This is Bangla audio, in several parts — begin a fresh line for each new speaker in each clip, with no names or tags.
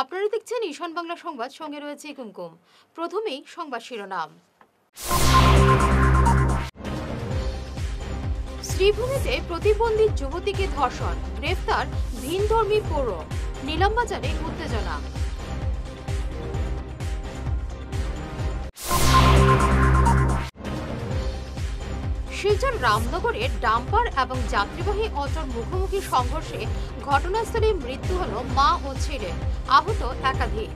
আপনারা দেখছেন ঈশান বাংলা সংবাদ, সঙ্গে রয়েছে কুমকুম। প্রথমেই সংবাদ শিরোনাম। শ্রীভূমিতে প্রতিবন্ধী যুবতীকে ধর্ষণ, গ্রেফতার ভিনধর্মী পৌর, নিলামবাজারে উত্তেজনা। শিলচর রামনগরের ডাম্পার এবং যাত্রীবাহী অটোর মুখোমুখি সংঘর্ষে ঘটনাস্থলে মৃত্যু হল মা ও ছেলে, আহত একাধিক।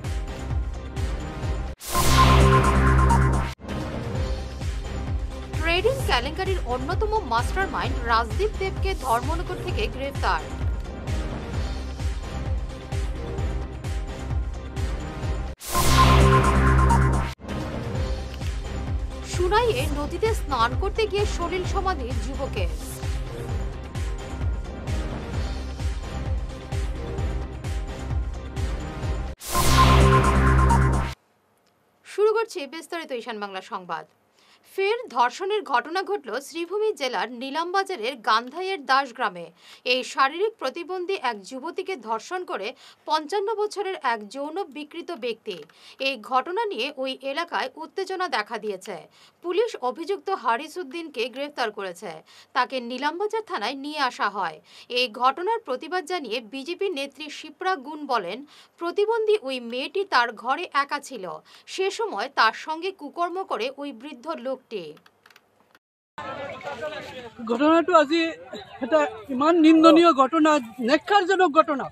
ট্রেডিং কেলেঙ্কারির অন্যতম মাস্টারমাইন্ড রাজদীপ দেবকে ধর্মনগর থেকে গ্রেফতার। সুনাইয়ে নদীতে স্নান করতে গিয়ে সলিল সমাধি যুবকের। শুরু করছি বিস্তারিত ঈশান বাংলা সংবাদ। ফের ধর্ষণের ঘটনা ঘটল শ্রীভূমি জেলার নিলামবাজারের গান্ধাইয়ের দাস গ্রামে। এই শারীরিক প্রতিবন্ধী এক যুবতীকে ধর্ষণ করে ৫৫ বছরের এক যৌন বিকৃত ব্যক্তি। এই ঘটনা নিয়ে ওই এলাকায় উত্তেজনা দেখা দিয়েছে। পুলিশ অভিযুক্ত হারিস উদ্দিনকে গ্রেফতার করেছে। তাকে নিলামবাজার থানায় নিয়ে আসা হয়। এই ঘটনার প্রতিবাদ জানিয়ে বিজেপি নেত্রী শিপ্রা গুণ বলেন, প্রতিবন্ধী ওই মেয়েটি তার ঘরে একা ছিল। সে সময় তার সঙ্গে কুকর্ম করে ওই বৃদ্ধ লোক।
ঘটনাটো আজি এটা ইমান নিন্দনীয় ঘটনা, নেক্ষাৰজনক ঘটনা।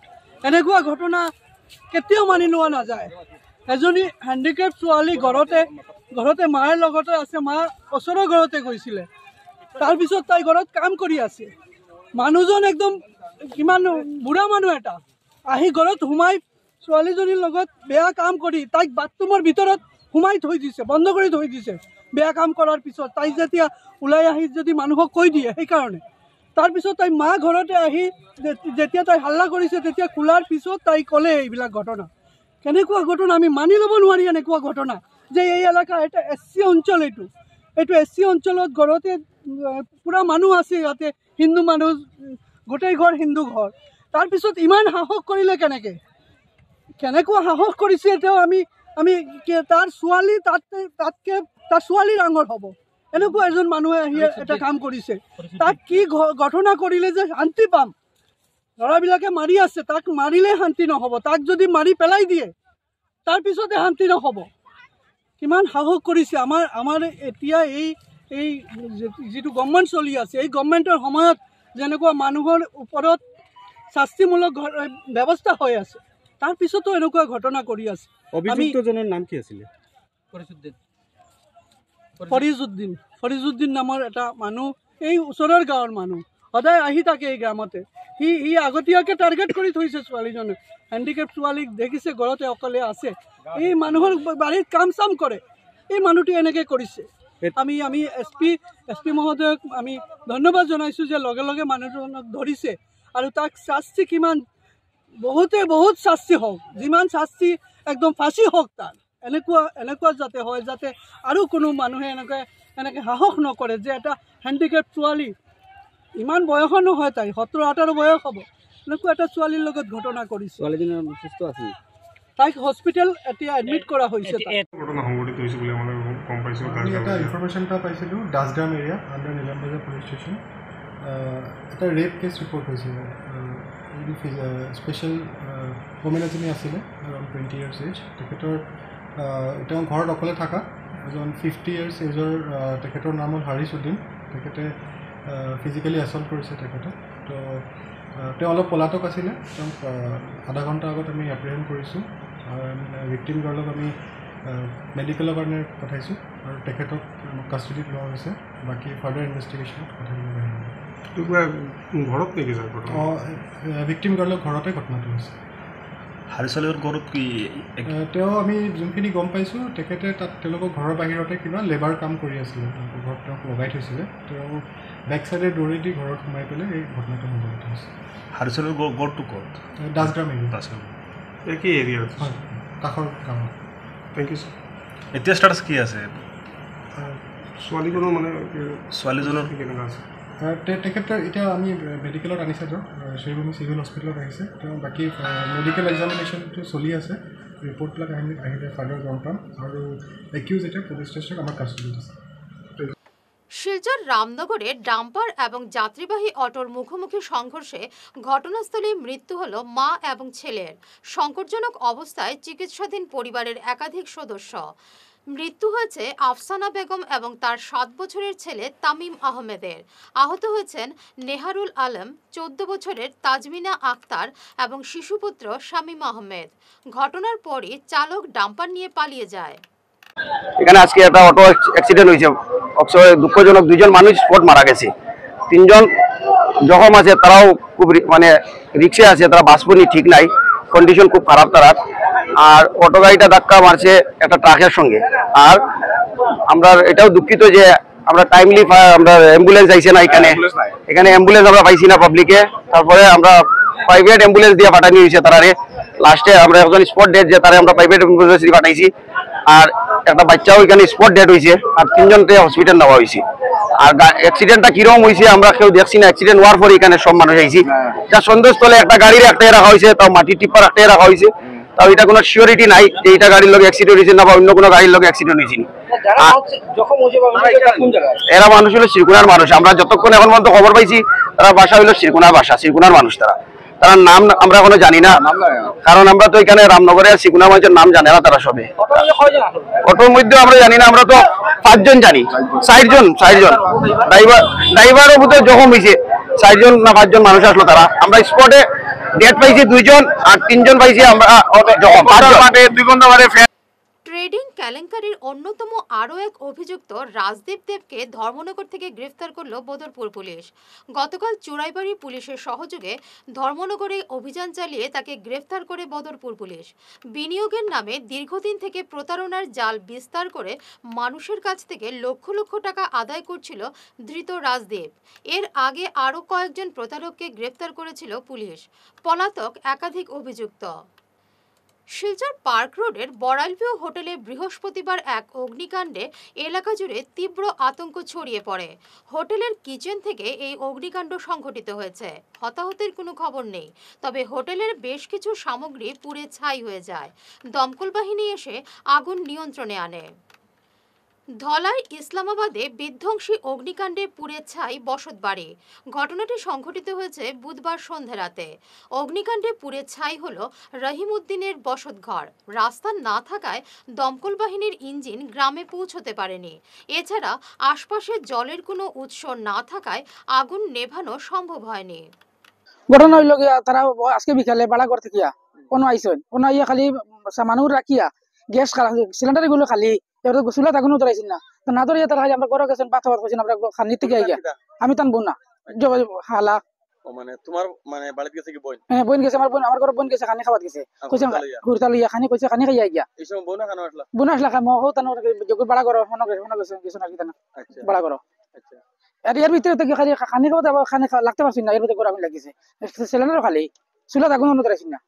এনেকুৱা ঘটনা কেতিয়াও মানি লোৱা নাযায়। এজনী হেণ্ডিকেপ ছোৱালী ঘৰতে মাৰ লগতে আছে, মা ওচৰৰ ঘৰতে গৈছিলে। তাৰপিছত তাই ঘৰত কাম কৰি আছে। মানুহজন একদম কিমান বুঢ়া মানুহ এটা আহি ঘৰত সোমাই ছোৱালীজনীৰ লগত বেয়া কাম কৰি তাইক বাথৰুমৰ ভিতৰত সোমাই থৈ দিছে, বন্ধ কৰি থৈ দিছে। বেয়া কাম কৰাৰ পিছত তাই যেতিয়া ওলাই আহি যদি মানুহক কৈ দিয়ে, সেইকাৰণে তাৰপিছত তাই মা ঘৰতে আহি যেতিয়া তাই হাল্লা কৰিছে, তেতিয়া খোলাৰ পিছত তাই ক'লে এইবিলাক ঘটনা। কেনেকুৱা ঘটনা আমি মানি ল'ব নোৱাৰি। এনেকুৱা ঘটনা যে এই এলেকা এটা SC অঞ্চল, এইটো SC অঞ্চলত ঘৰতে পুৰা মানুহ আছে, ইয়াতে হিন্দু মানুহ, গোটেই ঘৰ হিন্দু ঘৰ। তাৰপিছত ইমান সাহস কৰিলে কেনেকুৱা সাহস কৰিছে তেওঁ। আমি তাৰ ছোৱালী তাতকে তাৰ ছোৱালী ডাঙৰ হ'ব, এনেকুৱা এজন মানুহে আহি এটা কাম কৰিছে। তাক কি ঘটনা কৰিলে যে শান্তি পাম? ল'ৰাবিলাকে মাৰি আছে, তাক মাৰিলে শান্তি নহ'ব। তাক যদি মাৰি পেলাই দিয়ে তাৰপিছতে শান্তি নহ'ব। কিমান সাহস কৰিছে। আমাৰ এতিয়া এই যিটো গভৰ্ণমেণ্ট চলি আছে, এই গভৰ্ণমেণ্টৰ সময়ত যেনেকুৱা মানুহৰ ওপৰত শাস্তিমূলক ব্যৱস্থা হৈ আছে, তাৰপিছতো এনেকুৱা ঘটনা কৰি আছে।
অভিযুক্তজনৰ নাম কি আছিলে? ফৰিজুদ্দিন নামৰ এটা মানুহ, এই ওচৰৰ গাঁৱৰ মানুহ, সদায় আহি থাকে এই গ্ৰামতে। সি আগতীয়াকৈ টাৰ্গেট কৰি থৈছে ছোৱালীজনে। হেণ্ডিকেপ ছোৱালীক দেখিছে, ঘৰতে অকলে আছে, এই মানুহৰ বাৰীত কাম চাম কৰে। এই মানুহটো এনেকৈ কৰিছে। আমি এছ পি মহোদয়ক আমি ধন্যবাদ জনাইছোঁ যে লগে লগে মানুহজনক ধৰিছে আৰু তাক শাস্তি বহুত শাস্তি হওক, যিমান শাস্তি একদম ফাঁচি হওক তাৰ। এনেকুৱা যাতে হয়, যাতে আৰু কোনো মানুহে এনেকৈ সাহস নকৰে যে এটা হেণ্ডিকেপ ছোৱালী, ইমান বয়সো নহয়, তাই 17-18 বয়স হ'ব, এনেকুৱা এটা ছোৱালীৰ লগত ঘটনা কৰিছে। ছোৱালীজনীৰ সুস্থ আছিল,
তাইক হস্পিটেল এতিয়া এডমিট কৰা হৈছে।
আমি এটা ইনফৰমেশ্যন এটা পাইছিলোঁ দাসগ্ৰাম এৰিয়া আণ্ডাৰ নিলামবাজাৰ পুলিচ ষ্টেচন। এটা ৰেপ কেছ ৰিপৰ্ট হৈছিলে। স্পেচিয়েল ওমেন এজনী আছিলে, এৰাউণ্ড 20 years এজ। তেওঁ ঘৰত অকলে থকা এজন 50 years এজৰ, তেখেতৰ নাম হ'ল হাৰিছ উদ্দিন। তেখেতে ফিজিকেলি এছল্ট কৰিছে তেখেতক। তো তেওঁ অলপ পলাতক আছিলে। তেওঁক আধা ঘণ্টা আগত আমি এপ্ৰিহেণ্ড কৰিছোঁ। ভিক্টিম গাৰ্লক আমি মেডিকেলৰ কাৰণে পঠাইছোঁ আৰু তেখেতক কাষ্টডিত লোৱা হৈছে। বাকী ফাৰ্ডাৰ ইনভেষ্টিগেশ্যনত কথাখিনি ঘৰত নেকি? ভিক্টিম গাৰ্লক ঘৰতে ঘটনাটো হৈছে।
হাৰিছালৰ ঘৰত কি?
তেওঁ আমি যোনখিনি গম পাইছোঁ, তেখেতে তেওঁলোকৰ ঘৰৰ বাহিৰতে কিবা লেবাৰ কাম কৰি আছিলে। তেওঁলোকৰ ঘৰত তেওঁক লগাই থৈছিলে। তেওঁ বেক চাইডে দৌৰি দি ঘৰত সোমাই পেলাই এই ঘটনাটো সংঘটিত হৈছে।
হাৰিছালৰ ঘৰটো ক'ত?
দাসগ্ৰাম এৰিয়া।
এই কি এৰিয়া?
হয়, কাষৰ গাঁৱত।
Thank you sir. এতিয়া ষ্টাটাছ কি আছে?
ছোৱালীজনৰ
ছোৱালীজনৰ
কেনেকুৱা আছে? তেখেতৰ এতিয়া আমি মেডিকেলত আনিছে, তেওঁ শ্ৰীভূমি চিভিল হস্পিটেলত আহিছে। তেওঁ বাকী মেডিকেল এক্সামিনেশ্যনটো চলি আছে, ৰিপৰ্টবিলাক আহিলে ফাৰ্ডাৰ গম পাম। আৰু একিউজ এতিয়া পুলিচ ষ্টেচনত আমাৰ কাষ্টডিত আছে।
শিলচর রামনগরে ডাম্পার এবং যাত্রীবাহী অটোর মুখোমুখি সংঘর্ষে ঘটনাস্থলে মৃত্যু হল মা এবং ছেলের। সংকটজনক অবস্থায় চিকিৎসাধীন পরিবারের একাধিক সদস্য। মৃত্যু হয়েছে আফসানা বেগম এবং তার 7 বছরের ছেলে তামিম আহমেদের। আহত হয়েছেন নেহারুল আলম, 14 বছরের তাজমিনা আক্তার এবং শিশুপুত্র শামীম আহমেদ। ঘটনার পরই চালক ডাম্পার নিয়ে পালিয়ে যায়।
এখানে আজকে একটা অটো অ্যাক্সিডেন্ট হয়েছে, দুঃখজনক 2 জন মানুষ স্পট মারা গেছে, 3 জন জখম আছে, তারাও খুব মানে রিক্সে আছে, তারা বাঁচবনি ঠিক নাই, কন্ডিশন খুব খারাপ তারা। আর অটো গাড়িটা ধাক্কা মারছে একটা ট্রাকের সঙ্গে। আর আমরা এটাও দুঃখিত যে আমরা টাইমলি আমরা অ্যাম্বুলেন্স আইছে না, এখানে অ্যাম্বুলেন্স আমরা পাইছি না পাবলিকে। তারপরে আমরা প্রাইভেট অ্যাম্বুলেন্স দিয়ে পাঠানো হয়েছে তারারে। লাস্টে আমরা একজন স্পট ডেট যে তারা আমরা প্রাইভেট অ্যাম্বুলেন্স দিয়ে পাঠাইছি। আর একটা বাচ্চাও এখানে স্পট ডেট হয়েছে, আর 3 জনকে হসপিটাল নেওয়া হয়েছে। আর অ্যাক্সিডেন্টটা কিরকম হয়েছে আমরা কেউ দেখছি না, অ্যাক্সিডেন্ট হওয়ার পরে এখানে সব মানুষ আইছি। যা সন্দেহস্থলে একটা গাড়ির একটাই রাখা হয়েছে, তাও মাটি টিপ্পার একটাই রাখা হয়েছে, তাও এটা কোনো সিওরিটি নাই যে এটা গাড়ির লোক অ্যাক্সিডেন্ট হয়েছে না বা অন্য কোনো গাড়ির লোক অ্যাক্সিডেন্ট হয়েছে। এরা মানুষ হলো শ্রীকুনার মানুষ। আমরা যতক্ষণ এখন পর্যন্ত খবর পাইছি তারা বাসা হইলো শ্রীকুনার বাসা, শ্রীকুনার মানুষ। তারা নাম আমরা এখনো জানি না, কারণ আমরা তো এখানে রামনগরে আর শ্রীকুনার মানুষের নাম জানে না তারা সবে। অটোর মধ্যে আমরা জানি না, আমরা তো 5 জন জানি, 60 জন ড্রাইভারও বোধহয় জখম হয়েছে। 60 জন না 5 জন মানুষ আসলো তারা। আমরা স্পটে ডেট পাইছি 2 জন, আর 3 জন পাইছি আমরা জখম। 2 ঘন্টা পরে
ট্রেডিং কেলেঙ্কারির অন্যতম আরও এক অভিযুক্ত রাজদীপ দেবকে ধর্মনগর থেকে গ্রেফতার করল বদরপুর পুলিশ। গতকাল চুরাইবাড়ি পুলিশের সহযোগে ধর্মনগরে অভিযান চালিয়ে তাকে গ্রেফতার করে বদরপুর পুলিশ। বিনিয়োগের নামে দীর্ঘদিন থেকে প্রতারণার জাল বিস্তার করে মানুষের কাছ থেকে লক্ষ লক্ষ টাকা আদায় করছিল ধৃত রাজদীপ। এর আগে আরও কয়েকজন প্রতারককে গ্রেফতার করেছিল পুলিশ। পলাতক একাধিক অভিযুক্ত। শিলচর পার্ক রোডের বড়াইলভিউ হোটেলে বৃহস্পতিবার এক অগ্নিকাণ্ডে এলাকা জুড়ে তীব্র আতঙ্ক ছড়িয়ে পড়ে। হোটেলের কিচেন থেকে এই অগ্নিকাণ্ড সংঘটিত হয়েছে। হতাহতের কোনো খবর নেই, তবে হোটেলের বেশ কিছু সামগ্রী পুড়ে ছাই হয়ে যায়। দমকল বাহিনী এসে আগুন নিয়ন্ত্রণে আনে। ধলাই ইসলামাবাদে বিধ্বংসী অগ্নিকাণ্ডে পুড়ে ছাই বসতবাড়ি। ঘটনাটি সংঘটিত হয়েছে বুধবার সন্ধ্যা রাতে। অগ্নিকাণ্ডে পুড়ে ছাই হল রহিমউদ্দিনের বসতঘর। রাস্তা না থাকায় দমকল বাহিনীর ইঞ্জিন গ্রামে পৌঁছতে পারেনি। এছাড়া আশপাশে জলের কোনো উৎস না থাকায় আগুন নেভানো সম্ভব হয়নি।
ঘটনা হইল গিয়া তারা আজকে বিকালে বাড়াঘর থেকে কোনো আইসন, কোনো আইয়া খালি মানুষ রাখিয়া গ্যাস সিলিন্ডার গুলো খালি চুলা তখনও ধরাইছিল না, তো না ধরিয়া তারা আমরা ঘরে গেছেন বাথা বাদ করছেন। আমরা খানি থেকে আইয়া আমি তান বোন না হালা
মানে তোমার মানে বাড়িতে গেছে কি বোন?
হ্যাঁ বোন গেছে, আমার বোন, আমার ঘরে বোন গেছে খানি খাওয়াত গেছে, কইছে ঘুরতা লইয়া খানি কইছে খানি খাইয়া গিয়া।
এই সময় বোন কেন আসলা?
বোন আসলা খাই মহ তান যোগ বাড়া ঘর মনে গেছে কিছু নাকি তানা বাড়া ঘর। এর ভিতরে তো খালি খানি খাওয়া আবার খানি লাগতে পারছি না, এর ভিতরে আগুন লাগিছে। সিলিন্ডার খালি চুলা আগুন ধরাইছি না,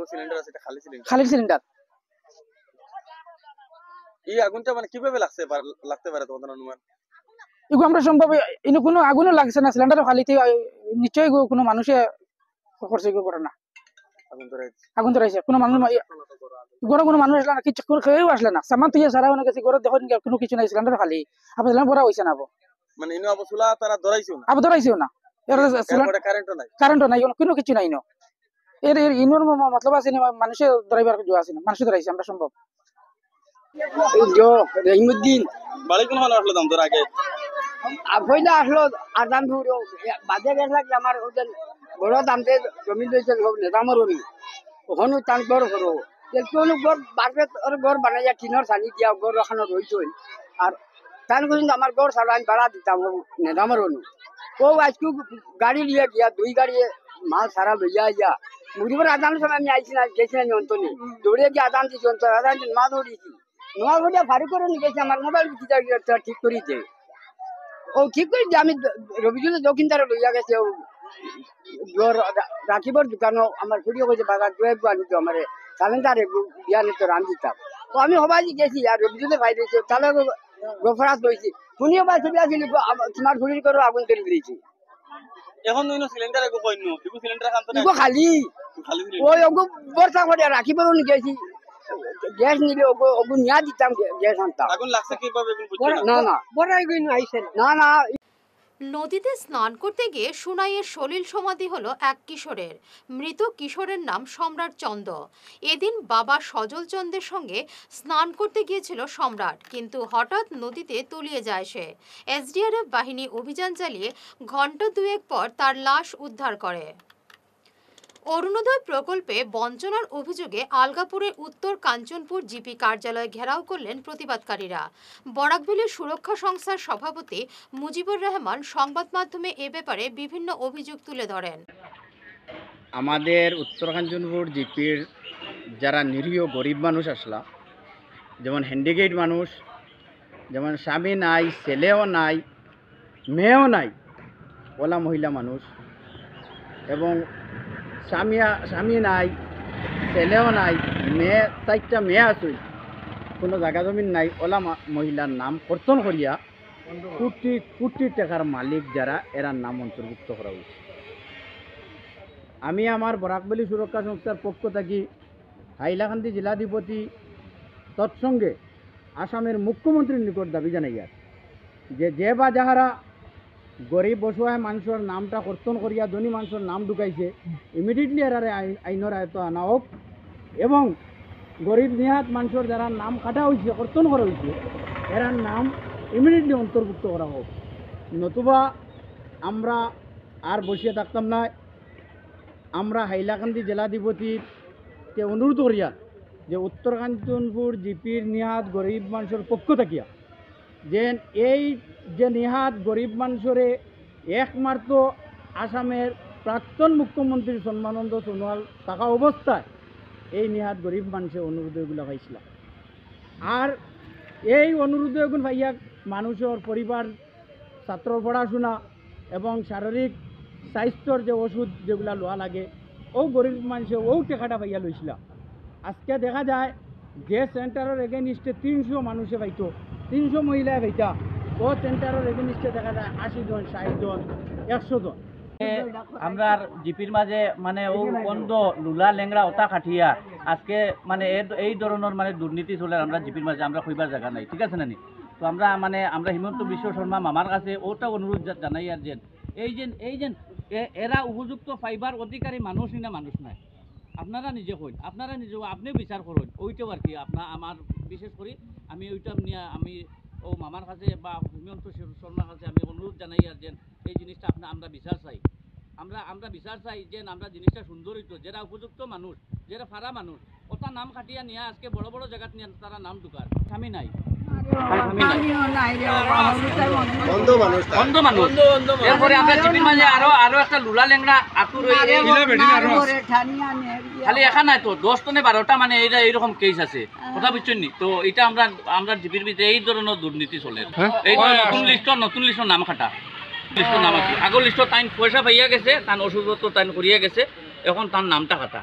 সিলিন্ডার আছে খালি সিলিন্ডার,
খালি সিলিন্ডার।
এই আগুনটা মানে কিভাবে লাগতে পারে তোমাদের অনুমান?
এগুলো আমরা সম্ভব কোনো আগুনও লাগছে না, সিলিন্ডারও খালিতে নিশ্চয়ই কোনো মানুষে করছে ঘটনা। আগুন ধরাইছে কোনো মানুষ ঘরে কোনো মানুষ আসলে না, কিছু কেউ আসলে না, সামান তুই সারা অনেক গেছে ঘরে দেখুন কোনো কিছু নাই, সিলিন্ডার খালি। আপনার সিলিন্ডার ভরা হয়েছে না
মানে ইনো আবু চুলা তারা ধরাইছো না?
আবার ধরাইছেও না, কারেন্টও নাই, কোনো কিছু নাই। এর ইনোর মতলব আছে মানুষের ধরাইবার আছে না, মানুষের ধরাইছে আমরা সম্ভব।
রহিমউদ্দিন বাড়ি কোন ভালো আসলো দাম তোর আগে
পয়লা আসলো আদান বাজে গেছে আমার হোটেল বড় দামতে জমি দিয়েছে নেতামর উনি ওখানে টান ঘর করো কোনো ঘর বাড়বে ঘর বানাইয়া টিনের ছানি দিয়া ঘর ওখানে রয়েছে। আর টান কিন্তু আমার ঘর ছাড়া আমি ভাড়া দিতাম নেতামর উনি। ও আজকে গাড়ি লিয়ে গিয়া 2 গাড়ি মাল সারা লইয়া আইয়া মুড়িবার আদানের সময় আমি আইছি না, গেছি না অন্তনে দৌড়িয়ে গিয়ে আদান দিয়েছি, অন্তর আদান মা দৌড়িয়েছি নোয়া ঘটিয়া ফারি করে নিয়ে গেছে। আমার মোবাইল ঠিক করিছে, ও ঠিক করে আমি রবিজুলের দক্ষিণদারে লইয়া গেছে। ও রাখিবর দোকানও আমার ফুড়িও কইছে বাজার 2 আনিত আমার সালেন্দারে বিয়া নিত রান দিতাম। ও আমি হবাই গেছি আর রবিজুলে ভাই দিয়েছে তাহলে গোফরাত লইছি শুনিও বা ছবি আসিল তোমার ফুড়ির করে আগুন তৈরি দিয়েছি।
এখন ইনো সিলিন্ডার একো কইনো ইগো সিলিন্ডার খান তো না
ইগো খালি ওই ওগো বর্ষা করে রাখি বড় নি গেছি গ্যাস নিলে ওগো নিয়া দিতাম গ্যাস আনতাম
আগুন লাগছে কিভাবে এখন বুঝছো
না না বড়াই গইনো আইছেন না না
নদীতে স্নান করতে গিয়ে সুনাইয়ের সলিল সমাধি হলো এক কিশোরের। মৃত কিশোরের নাম সম্রাট চন্দ। এদিন বাবা সজল চন্দের সঙ্গে স্নান করতে গিয়েছিল সম্রাট, কিন্তু হঠাৎ নদীতে তলিয়ে যায় সে। এসডিআরএফ বাহিনী অভিযান চালিয়ে ঘণ্টা দুয়েক পর তার লাশ উদ্ধার করে। অরুণোদয় প্রকল্পে বঞ্চনার অভিযোগে আলগাপুরের উত্তর কাঞ্চনপুর জিপি কার্যালয় ঘেরাও করলেন প্রতিবাদকারীরা। বরাকভ্যালি সুরক্ষা সংস্থার সভাপতি মুজিবুর রহমান সংবাদ মাধ্যমে এ ব্যাপারে বিভিন্ন অভিযোগ তুলে ধরেন।
আমাদের উত্তর কাঞ্চনপুর জিপির যারা নিরীহ গরিব মানুষ আসলা, যেমন হ্যান্ডিক্যাপ্ট মানুষ, যেমন স্বামী নাই, ছেলেও নাই, মেয়েও নাই, ওলা মহিলা মানুষ, এবং স্বামী নাই, ছেলেও নাই, মেয়ে 4টা মেয়ে আছে, কোনো জায়গা জমিন নাই, ওলা মহিলার নাম কর্তন করিয়া কোটি কোটি টাকার মালিক যারা এরার নাম অন্তর্ভুক্ত করা হয়েছে। আমি আমার বরাকভ্যালি সুরক্ষা সংস্থার পক্ষ থেকে হাইলাকান্দি জেলাধিপতি তৎসঙ্গে আসামের মুখ্যমন্ত্রীর নিকট দাবি জানাই যে বা যাহারা গরিব অসহায় মানুষের নামটা কর্তন করিয়া ধনী মানুষের নাম ঢুকাইছে, ইমিডিয়েটলি এরারে আইনের আয়ত্ত আনা হোক, এবং গরিব নিহাত মানুষের যারা নাম কাটা হয়েছে, কর্তন করা হয়েছে, এরার নাম ইমিডিয়েটলি অন্তর্ভুক্ত করা হোক। নতুবা আমরা আর বসিয়ে থাকতাম না। আমরা হাইলাকান্দি জেলাধিপতিকে অনুরোধ করিয়া যে উত্তর কাঞ্চনপুর জিপির নিহাত গরিব মানুষের পক্ষ থাকিয়া যে এই যে নিহাত গরিব মানুষের একমাত্র আসামের প্রাক্তন মুখ্যমন্ত্রী সর্বানন্দ সোনোয়াল থাকা অবস্থায় এই নিহাত গরিব মানুষের অনুরোধগুলো পাইছিল। আর এই অনুরোধগুলো পাইয়া মানুষের পরিবার, ছাত্র পড়াশোনা এবং শারীরিক স্বাস্থ্যর যে ওষুধ যেগুলো লোয়া লাগে, ও গরিব মানুষে ও টাকাটা পাইয়া লইছিল। আজকে দেখা যায় যে সেন্টারের এগেনিস্টে 300 মানুষে পাইতো, 300 মহিলায় পাইতা, ও সেন্টারের এগেনিস্টে দেখা যায় 80 জন, 60 জন, 100 জন।
আমরা জিপির মাঝে মানে ও বন্ধ লুলা লেংরা ওটা খাটিয়া আজকে মানে এই ধরনের মানে দুর্নীতি চলে আমরা জিপির মাঝে আমরা কইবার জায়গা নাই, ঠিক আছে না নি? তো আমরা হিমন্ত বিশ্ব শর্মা মামার কাছে ওটা অনুরোধ জানাই আর এই যে এরা উপযুক্ত ফাইবার অধিকারী মানুষ না মানুষ নাই, আপনারা নিজে কইন, আপনারা নিজে আপনি বিচার করুন ওইটাও আর কি। আমার বিশেষ করে আমি ওইটা নিয়ে আমি ও মামার কাছে বা হিমন্ত শর্মার কাছে আমি অনুরোধ জানাই আর এই জিনিসটা আমরা বিচার চাই। আমরা বিচার চাই যে আমরা জিনিসটা সুন্দর হইতো, যারা উপযুক্ত মানুষ, যারা ফারা মানুষ, ওটা নাম কাটিয়া নিয়ে আজকে বড় বড় জায়গাত নিয়ে তারা নাম ঢুকার স্বামী নাই, এরপরে আমরা জিপির মাঝে আরো একটা লুলা লেংরা আতুর খালি একা নাই তো 10 টনে 12টা মানে এইটা এইরকম কেস আছে, কথা বুঝছেন নি? তো এটা আমরা জিপির ভিতরে এই ধরনের দুর্নীতি চলে। এই নতুন লিস্টর নাম কাটা, লিস্টর নাম আছে, আগর লিস্টর তাই পয়সা পাইয়া গেছে, তার ওষুধপত্র তাই করিয়া গেছে, এখন তার নামটা কাটা।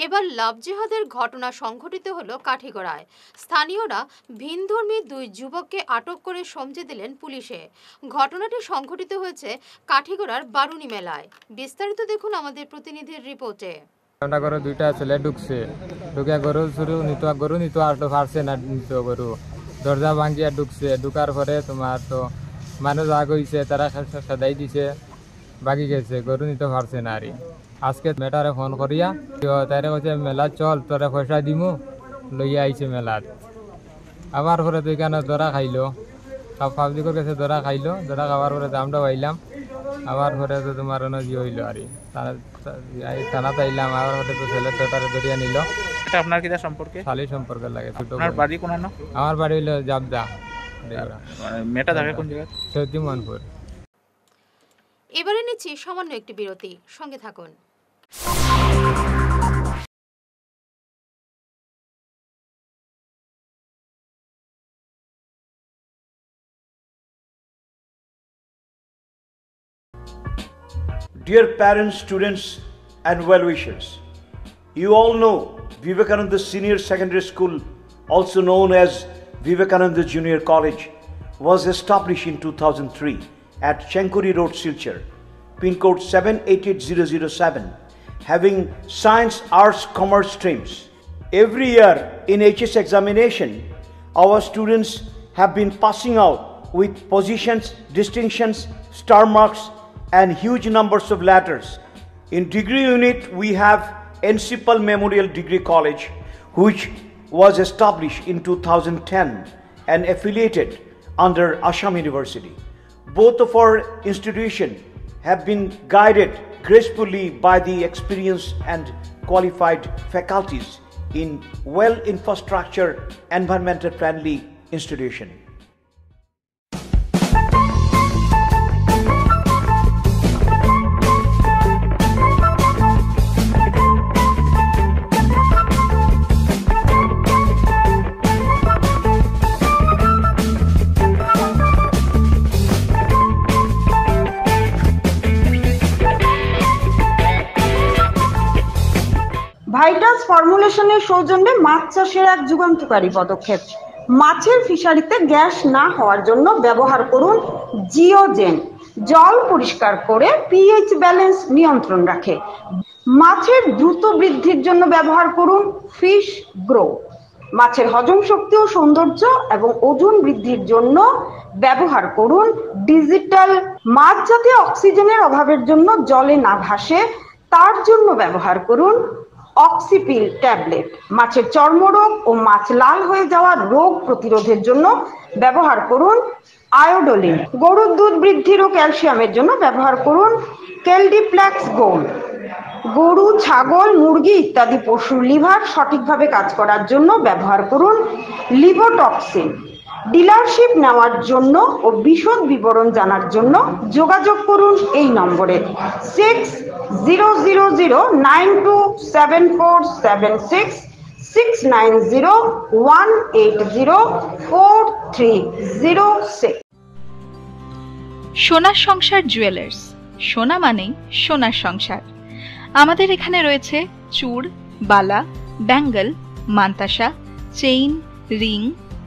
এবার লাভ জেহাদের ঘটনা সংঘটিত হলো কাঠিগড়ায়। স্থানীয়রা ভিনধর্মী 2 যুবককে আটক করে সমঝে দিলেন পুলিশে। ঘটনাটি সংঘটিত হয়েছে কাঠিগড়ার বারুনি মেলায়। বিস্তারিত দেখুন আমাদের প্রতিনিধির রিপোর্টে।
আমরা গরু 2টা ছেলে ঢুকছে, ঢুকে গরু নিত আর তো পারছে না, নিত গরু দরজা ভাঙিয়া ঢুকছে, ঢুকার পরে তোমার তো মানুষ আগ হয়েছে, তারা সাদাই দিছে, বাকি গেছে, গরু নিতে পারছে না। আর আজকে মেটারে ফোন করিয়া তাইরে কইছে মেলা চল, তোরে পয়সা দিমু, লইয়া আইছে মেলাত। আবার পরে তো এখানে দরা খাইলো, সব পাবলিকের কাছে দরা খাইলো, দরা খাওয়ার পরে দামটা পাইলাম। আবার পরে তো তোমার জি হইলো, আর থানাতে আইলাম। আবার পরে তো ছেলে তোটারে ধরিয়া নিল।
এটা আপনার কিটা সম্পর্কে?
শালি সম্পর্কে লাগে।
আপনার বাড়ি কোন না?
আমার বাড়ি হইলো জাবদা।
মেটা থাকে কোন জায়গা?
সৌদিমনপুর।
এবারে নিচ্ছি সামান্য একটি বিরতি, সঙ্গে থাকুন।
Dear parents, students and well-wishers, you all know Vivekananda Senior Secondary School, also known as Vivekananda Junior College, was established in 2003 at Chenkuri Road, Silchar. pin code 788007, having science, arts, commerce streams. Every year in HS examination, our students have been passing out with positions, distinctions, star marks, and huge numbers of letters. In degree unit, we have Encipal Memorial Degree College, which was established in 2010 and affiliated under Assam University. Both of our institutions have been guided gracefully by the experienced and qualified faculties in well-infrastructure, environmental-friendly institution.
Vital ফর্মুলেশনের সৌজন্যে মাছ চাষের এক যুগান্তকারী পদক্ষেপ। মাছের ফিশারিতে গ্যাস না হওয়ার জন্য ব্যবহার করুন জিওজেন। জল পরিষ্কার করে পিএইচ ব্যালেন্স নিয়ন্ত্রণ রাখে। মাছের দ্রুত বৃদ্ধির জন্য ব্যবহার করুন ফিশ গ্রো। মাছের হজম শক্তি ও সৌন্দর্য এবং ওজন বৃদ্ধির জন্য ব্যবহার করুন ডিজিটাল। মাছ যাতে অক্সিজেনের অভাবের জন্য জলে না ভাসে তার জন্য ব্যবহার করুন অক্সিপিল ট্যাবলেট। মাছের চর্মরোগ ও মাছ লাল হয়ে যাওয়ার রোগ প্রতিরোধের জন্য ব্যবহার করুন আয়োডোলিন। গরুর দুধ বৃদ্ধির ও ক্যালসিয়ামের জন্য ব্যবহার করুন কেলডিপ্লেক্স গোল্ড। গরু, ছাগল, মুরগি ইত্যাদি পশুর লিভার সঠিকভাবে কাজ করার জন্য ব্যবহার করুন লিভোটক্সিন। ডিলারশিপ নেওয়ার জন্য ও বিশদ বিবরণ জানার জন্য যোগাযোগ করুন এই নম্বরে 6000927476 6901804306।
সোনার সংসার জুয়েলার্স, সোনা মানেই সোনার সংসার। আমাদের এখানে রয়েছে চূড়, বালা, ব্যাঙ্গল, মান্তাসা, চেইন, রিং,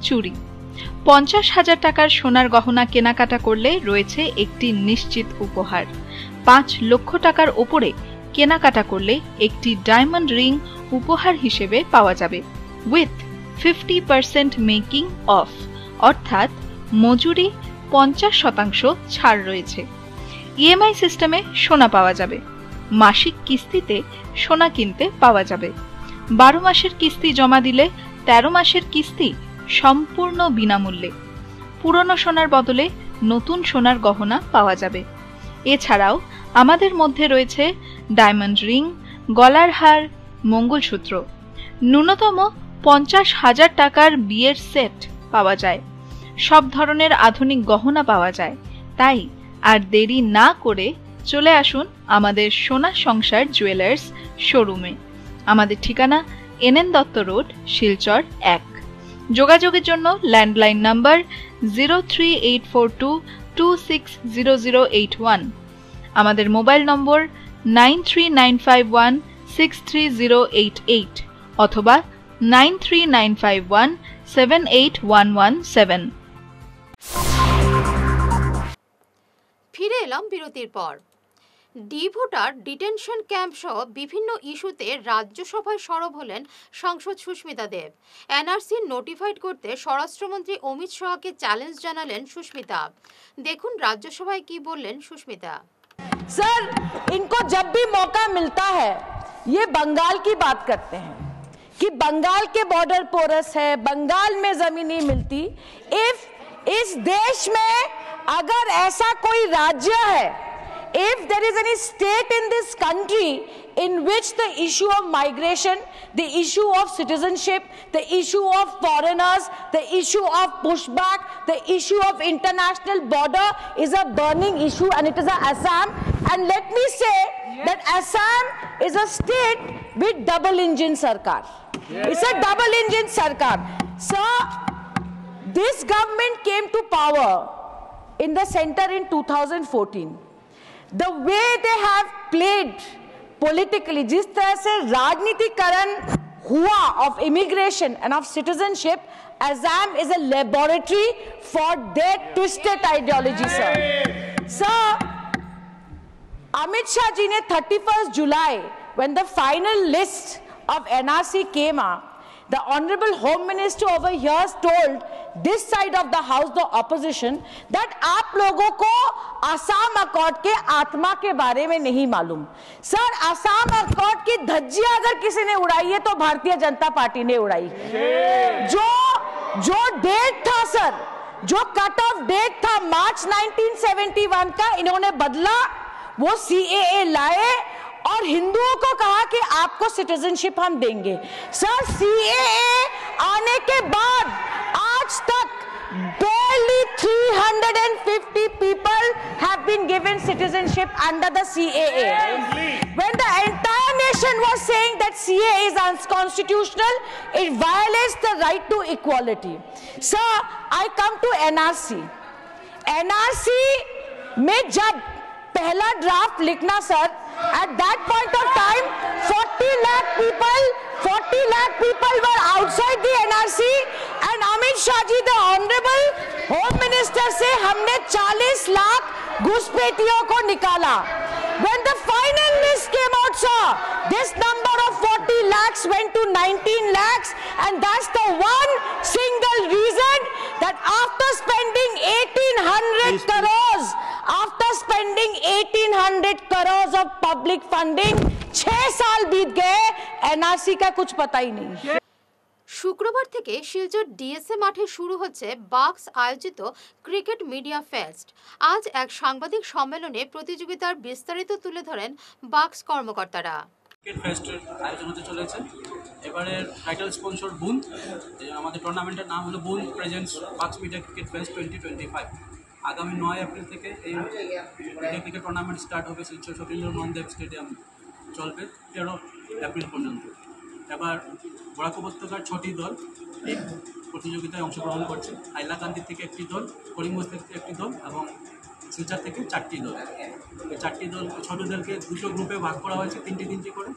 চুড়ি। 50,000 টাকার সোনার গহনা কেনাকাটা করলে রয়েছে একটি নিশ্চিত উপহার। 5 লক্ষ টাকার ওপরে কেনাকাটা করলে একটি ডায়মন্ড রিং উপহার হিসেবে পাওয়া যাবে উইথ 50% মেকিং অফ, অর্থাৎ মজুরি 50% ছাড় রয়েছে। ইএমআই সিস্টেমে সোনা পাওয়া যাবে। মাসিক কিস্তিতে সোনা কিনতে পাওয়া যাবে। 12 মাসের কিস্তি জমা দিলে 13 মাসের কিস্তি সম্পূর্ণ বিনামূল্যে। পুরনো সোনার বদলে নতুন সোনার গহনা পাওয়া যাবে। এছাড়াও আমাদের মধ্যে রয়েছে ডায়মন্ড রিং, গলার হার, মঙ্গলসূত্র। ন্যূনতম 50,000 টাকার বিয়ের সেট পাওয়া যায়। সব ধরনের আধুনিক গহনা পাওয়া যায়। তাই আর দেরি না করে চলে আসুন আমাদের সোনা সংসার জুয়েলার্স শোরুমে। আমাদের ঠিকানা NN দত্ত রোড, শিলচর 1। যোগাযোগের জন্য ল্যান্ডলাইন নাম্বার 03842260081, আমাদের মোবাইল নম্বর 9395163088 অথবা 9395178117।
ফিরে এলাম বিরতির পর। ডি ভোটার ডিটেনশন ক্যাম্প সহ বিভিন্ন ইস্যুতে রাজ্যসভায় সরব হলেন সাংসদ সুস্মিতা দেব। এনআরসি নোটিফাইড করতে স্বরাষ্ট্রমন্ত্রী অমিত শাহকে চ্যালেঞ্জ জানালেন সুস্মিতা। দেখুন রাজ্যসভায় কি বললেন সুস্মিতা।
सर, इनको जब भी मौका मिलता है ये बंगाल की बात करते हैं कि बंगाल के बॉर्डर पोरस है, बंगाल में जमीन नहीं मिलती। इफ इस देश में अगर ऐसा कोई राज्य है, if there is any state in this country in which the issue of migration, the issue of citizenship, the issue of foreigners, the issue of pushback, the issue of international border is a burning issue, and it is Assam. And let me say that Assam is a state with double engine sarkar. It's a double engine sarkar. So this government came to power in the center in 2014. The way they have played politically, जिस तरह से राजनीतिकरण हुआ of immigration and of citizenship, Assam is a laboratory for their twisted ideology, sir. Sir, Amit Shah ji ne 31st July, when the final list of NRC came up, the Honorable Home Minister over here told this side of the house, the opposition, that आप लोगों को आसाम अकॉर्ड के आत्मा के बारे में नहीं मालूम। सर, आसाम अकॉर्ड की धज्जियां अगर किसी ने उड़ाई है तो भारतीय जनता पार्टी ने उड़ाई। जो डेट था सर, जो कट ऑफ डेट था मार्च 1971 का, इन्होंने बदला, वो CAA लाए और हिंदुओं को कहा कि आपको सिटीजनशिप हम देंगे। सर, CAA आने के बाद आज तक barely 350 people have been given citizenship under the CAA. When the entire nation was saying that CAA is unconstitutional, it violates the right to equality. Sir, I come to NRC. NRC में जब पहला ड्राफ्ट लिखना sir, at that point of time 40 lakh people were outside the NRC, and Amit Shah ji, the Honorable Home Minister, से हमने 40 लाख घुसपैठियों को निकाला। When the final list came out, sir, this number of 40 lakhs went to 19 lakhs, and that's the one single reason that after spending 1800 crores, after spending 1800 crores of public funding, 6 साल बीत गए, NRC का कुछ पता ही नहीं।
শুক্রবার থেকে শিলচর ডিএসএ মাঠে শুরু হচ্ছে বাক্স আয়োজিত ক্রিকেট মিডিয়া ফেস্ট। আজ এক সাংবাদিক সম্মেলনে প্রতিযোগিতার বিস্তারিত তুলে ধরেন বাক্স কর্মকর্তারা।
ক্রিকেট ফেস্টের আয়োজন হতে চলেছে। এবারের টাইটেল স্পন্সর বুন, আমাদের টুর্নামেন্টের নাম হলো বুন প্রেজেন্টস বাক্স মিডিয়া ক্রিকেট ফেস্ট 2025। আগামী 9 এপ্রিল থেকে এই মিডিয়া ক্রিকেট টুর্নামেন্ট স্টার্ট হবে। শিলচর সতীন্দ্রনাথ দেব স্টেডিয়াম চলবে 13 এপ্রিল পর্যন্ত। এবার বরাক উপত্যকার 6টি দল এই প্রতিযোগিতায় অংশগ্রহণ করছে। হাইলাকান্দি থেকে একটি দল, করিমগঞ্জ থেকে একটি দল এবং শিলচর থেকে 4টি দল। এই 4টি দল, 6টি দলকে দুটো গ্রুপে ভাগ করা হয়েছে, 3টি করে।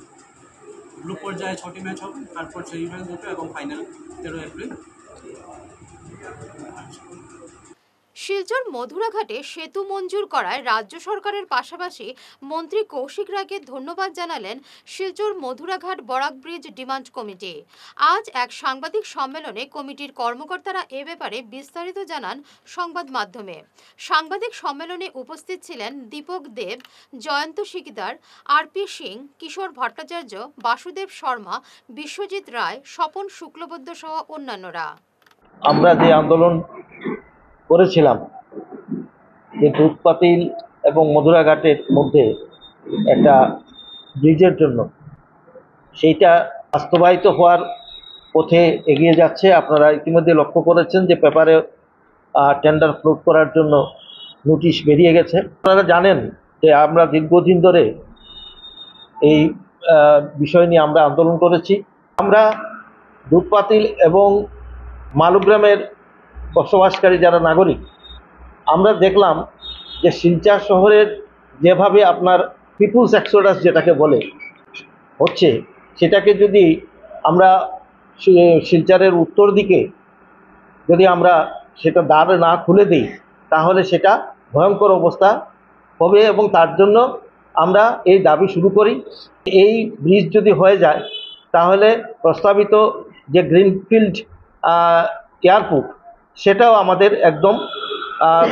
গ্রুপ পর্যায়ে 6টি ম্যাচ হবে, তারপর সেমিফাইনাল গ্রুপে এবং ফাইনাল 13 এপ্রিল।
শিলচর মধুরাঘাটে সেতু মঞ্জুর করায় রাজ্য সরকারের পাশাপাশি মন্ত্রী কৌশিক রায়কে ধন্যবাদ জানালেন Silchar Madhuraghat Barak bridge demand committee. আজ এক সাংবাদিক সম্মেলনে কমিটির কর্মকর্তারা এ ব্যাপারে বিস্তারিত জানান সংবাদ মাধ্যমে। সাংবাদিক সম্মেলনে উপস্থিত ছিলেন দীপক দেব, জয়ন্ত শিকদার, আরপি সিং, কিশোর ভট্টাচার্য, বাসুদেব শর্মা, বিশ্বজিৎ রায়, স্বপন শুক্লবৈদ্য সহ অন্যান্যরা।
আমরা যে আন্দোলন করেছিলাম যে দুধপাতিল এবং মধুরাঘাটের মধ্যে একটা ব্রিজের জন্য, সেইটা বাস্তবায়িত হওয়ার পথে এগিয়ে যাচ্ছে। আপনারা ইতিমধ্যে লক্ষ্য করেছেন যে পেপারে টেন্ডার ফ্লোট করার জন্য নোটিশ বেরিয়ে গেছে। আপনারা জানেন যে আমরা দীর্ঘদিন ধরে এই বিষয় নিয়ে আমরা আন্দোলন করেছি। আমরা দুধপাতিল এবং মালুগ্রামের বসবাসকারী যারা নাগরিক, আমরা দেখলাম যে শিলচর শহরের যেভাবে আপনার পিপুলস এক্সোডাস যেটাকে বলে হচ্ছে, সেটাকে যদি আমরা শিলচরের উত্তর দিকে যদি আমরা সেটা দ্বার না খুলে দিই, তাহলে সেটা ভয়ঙ্কর অবস্থা হবে এবং তার জন্য আমরা এই দাবি শুরু করি। এই ব্রিজ যদি হয়ে যায় তাহলে প্রস্তাবিত যে গ্রিনফিল্ড এয়ারপোর্ট সেটাও আমাদের একদম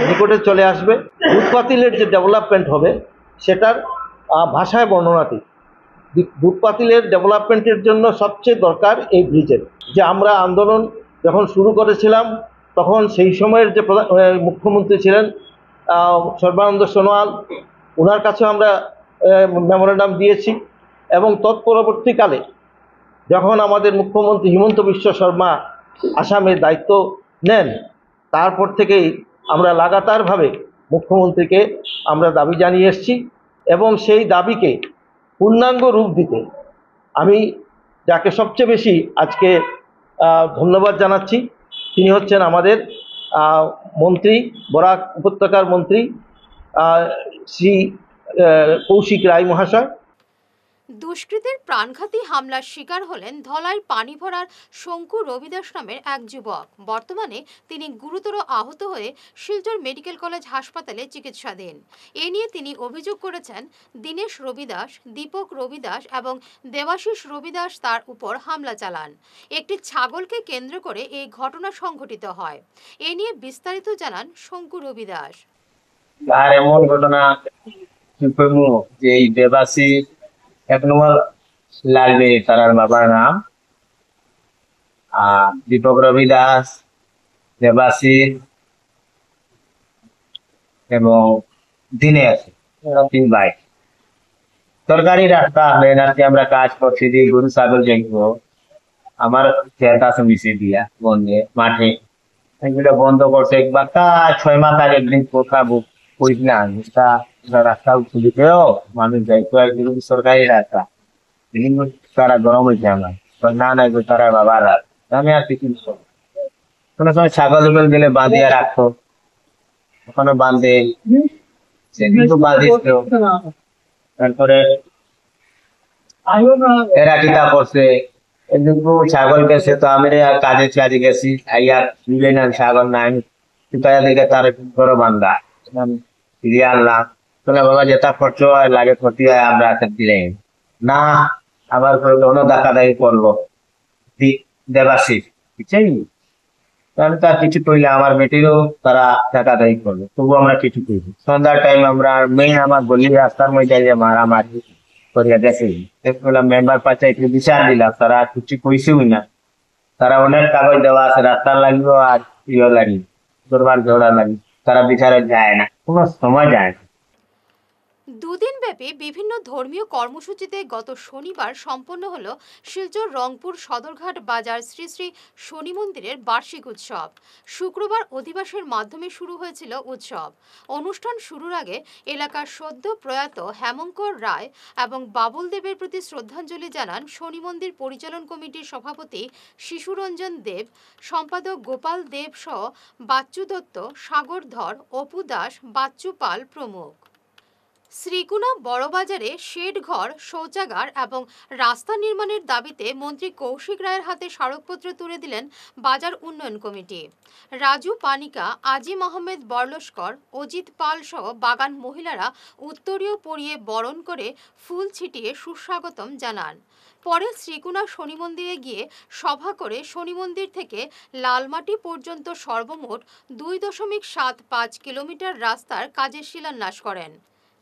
নিকটে চলে আসবে। দুধপাতিলের যে ডেভেলপমেন্ট হবে সেটার ভাষায় বর্ণনাতীত। দুধপাতিলের ডেভেলপমেন্টের জন্য সবচেয়ে দরকার এই ব্রিজের। যে আমরা আন্দোলন যখন শুরু করেছিলাম তখন সেই সময়ের যে মুখ্যমন্ত্রী ছিলেন সর্বানন্দ সোনোয়াল, ওনার কাছে আমরা মেমোরেন্ডাম দিয়েছি এবং তৎপরবর্তীকালে যখন আমাদের মুখ্যমন্ত্রী হিমন্ত বিশ্ব শর্মা আসামের দায়িত্ব নেন, তারপর থেকেই আমরা লাগাতারভাবে মুখ্যমন্ত্রীকে আমরা দাবি জানিয়ে এসেছি এবং সেই দাবিকে পূর্ণাঙ্গ রূপ দিতে আমি যাকে সবচেয়ে বেশি আজকে ধন্যবাদ জানাচ্ছি তিনি হচ্ছেন আমাদের মন্ত্রী, বরাক উপত্যকার মন্ত্রী শ্রী কৌশিক রায় মহাশয়।
দুষ্কৃতীর প্রাণঘাতী হামলার শিকার হলেন ধলাইয়ের পানি ভরার শঙ্কু রবিদাস নামের এক যুবক। বর্তমানে তিনি গুরুতর আহত হয়ে শিলচর মেডিকেল কলেজ হাসপাতালে চিকিৎসাধীন। এ নিয়ে তিনি অভিযোগ করেছেন দীনেশ রবিদাস, দীপক রবিদাস এবং দেবাশিস রবিদাস তার উপর হামলা চালান। একটি ছাগলকে কেন্দ্র করে এই ঘটনা সংঘটিত হয়। এ নিয়ে বিস্তারিত জানান শঙ্কু রবিদাস।
আর এমন ঘটনা যে দেবাশিস 1 নম্বর লালবে তার বাবার নাম, আর দীপক রবিদাস, দেবাশিস এবং দীনেশ, 3 ভাই। সরকারি রাস্তা মেনাতে আমরা কাজ করছি, গরু ছাগল দেখবো, আমার চেয়ারটা মিশে দিয়া বন্ধে মাঠে এগুলো বন্ধ করছে। একবার 6 মাস আগে একদিন কোথাও করিস না রাস্তা খুলিতেও মানুষ যাইতো, একদিন সরকারি রাস্তা তারা গরম হয়েছে আমার না নাই তারা বাবার আমি আর কিছু কোনো সময় ছাগল গেলে বাঁধিয়ে রাখতো, ওখানে বাঁধে সেদিন তো বাঁধিস। তারপরে এরা কিতা করছে, একদিন ছাগল গেছে তো আমি কাজে গেছি, আইয়া মিলে না ছাগল না, আমি দিকে তার বড় বান্ধা ফিরিয়ে আনলাম। তোলা বাবা যেটা খরচ হয় লাগে ক্ষতি হয় আমরা দিলাম না, আবার অন্য ডাকাদাই করলো দেবাশিস, বুঝছেন? তাহলে তার কিছু করলে আমার বেটিরও তারা ডাকাদাই করলো, তবু আমরা কিছু করি। সন্ধ্যার টাইম আমরা মেইন আমার গলির রাস্তার মধ্যে মারামারি করিয়া দেখি, মেম্বার পাশে একটু বিচার দিলাম, তারা কিছু কইছেও না। তারা অনেক কাগজ দেওয়া আছে, রাস্তার লাগলো আর ইয়ে লাগি দরবার ঝগড়া লাগি, তারা বিচারে যায় না, কোনো সময় যায় না।
দুদিনব্যাপী বিভিন্ন ধর্মীয় কর্মসূচিতে গত শনিবার সম্পন্ন হল শিলচর রংপুর সদরঘাট বাজার শ্রী শ্রী শনি মন্দিরের বার্ষিক উৎসব। শুক্রবার অধিবাসের মাধ্যমে শুরু হয়েছিল উৎসব। অনুষ্ঠান শুরুর আগে এলাকার সদ্য প্রয়াত হেমঙ্কর রায় এবং বাবুল দেবের প্রতি শ্রদ্ধাঞ্জলি জানান শনি মন্দির পরিচালন কমিটির সভাপতি শিশুরঞ্জন দেব, সম্পাদক গোপাল দেব সহ বাচ্চু দত্ত, সাগর ধর, অপু দাস, বাচ্চু পাল প্রমুখ। শ্রীকুনা বড়বাজারে শেড ঘর, শৌচাগার এবং রাস্তা নির্মাণের দাবিতে মন্ত্রী কৌশিক রায়ের হাতে স্মারকপত্র তুলে দিলেন বাজার উন্নয়ন কমিটি। রাজু পানিকা, আজিম আহমেদ বরলস্কর, অজিত পাল সহ বাগান মহিলারা উত্তরীয় পরিয়ে বরণ করে ফুল ছিটিয়ে সুস্বাগতম জানান। পরে শ্রীকুনা শনি মন্দিরে গিয়ে সভা করে শনি মন্দির থেকে লালমাটি পর্যন্ত সর্বমোট 2.75 কিলোমিটার রাস্তার কাজের শিলান্যাস করেন।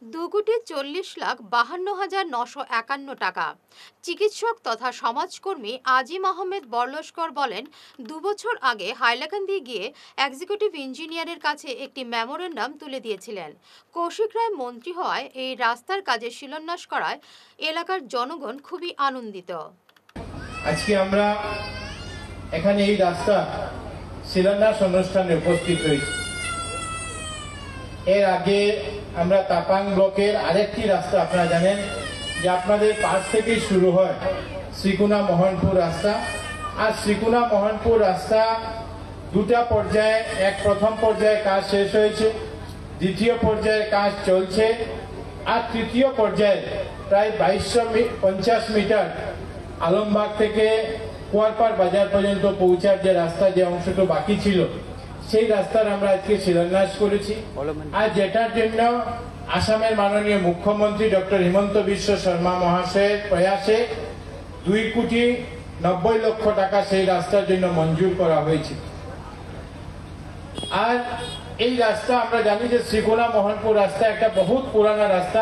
2,40,52,951 টাকা। চিকিৎসক তথা সমাজকর্মী আজিম আহমেদ বরলস্কর বলেন, 2 বছর আগে হাইলাকান্দি গিয়ে এক্সিকিউটিভ ইঞ্জিনিয়ারের কাছে একটি মেমোরেন্ডাম তুলে দিয়েছিলেন। কৌশিক রায় মন্ত্রী হওয়ায় এই রাস্তার কাজে শিলান্যাস করায় এলাকার জনগণ খুবই আনন্দিত।
আজকে আমরা এখানে এই রাস্তা শিলান্যাস অনুষ্ঠানে উপস্থিত হয়েছি। এর আগে আমরা তাপাং ব্লকের আরেকটি রাস্তা আপনারা জানেন যে আপনাদের পাশ থেকে শুরু হয় শ্রীকুনা মোহনপুর রাস্তা, আর শ্রীকুনা মোহনপুর রাস্তা 2টা পর্যায়ে, এক প্রথম পর্যায়ে কাজ শেষ হয়েছে, দ্বিতীয় পর্যায়ের কাজ চলছে, আর তৃতীয় পর্যায়ে প্রায় 2250 মিটার আলমবাগ থেকে কুয়ারপাড় বাজার পর্যন্ত পৌঁছার যে রাস্তা, যে অংশটা বাকি ছিল সেই রাস্তার আমরা আজকে শিলান্যাস করেছি। আর যেটার জন্য আসামের মাননীয় মুখ্যমন্ত্রী ডক্টর হিমন্ত বিশ্ব শর্মা মহাশয়ের প্রয়াসে 2,90,00,000 টাকা সেই রাস্তার জন্য মঞ্জুর করা হয়েছে। আর এই রাস্তা আমরা জানি যে শ্রীকুনা মোহনপুর রাস্তা একটা বহুত পুরানা রাস্তা।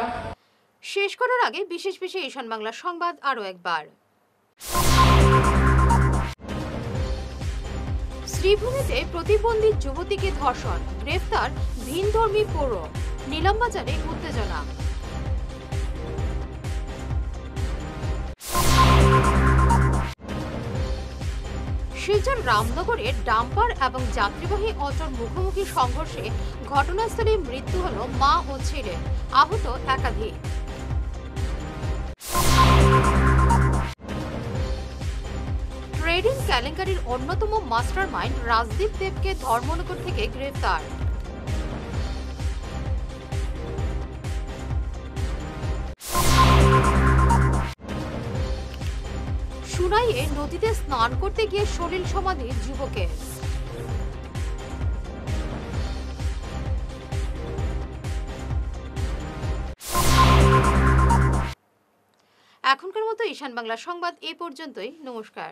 শেষ করার আগে বিশেষ ঈশান বাংলা সংবাদ আরো একবার। শ্রীভূমিতে প্রতিবন্ধী যুবতীকে ধর্ষণ, গ্রেফতার ভিনধর্মী পৌর, নিলামবাজারে উত্তেজনা। শিলচর রামনগরে ডাম্পার এবং যাত্রীবাহী অটোর মুখোমুখি সংঘর্ষে ঘটনাস্থলে মৃত্যু হল মা ও ছেলে, আহত একাধিক। ট্রেডিং কেলেঙ্কারির অন্যতম মাস্টারমাইন্ড রাজদীপ দেবকে ধর্মনগর থেকে গ্রেফতার। টাঙ্গাইয়ে নদীতে স্নান করতে গিয়ে সলিল সমাধি যুবকের। এখনকার মতো ঈশান বাংলা সংবাদ এ পর্যন্তই। নমস্কার।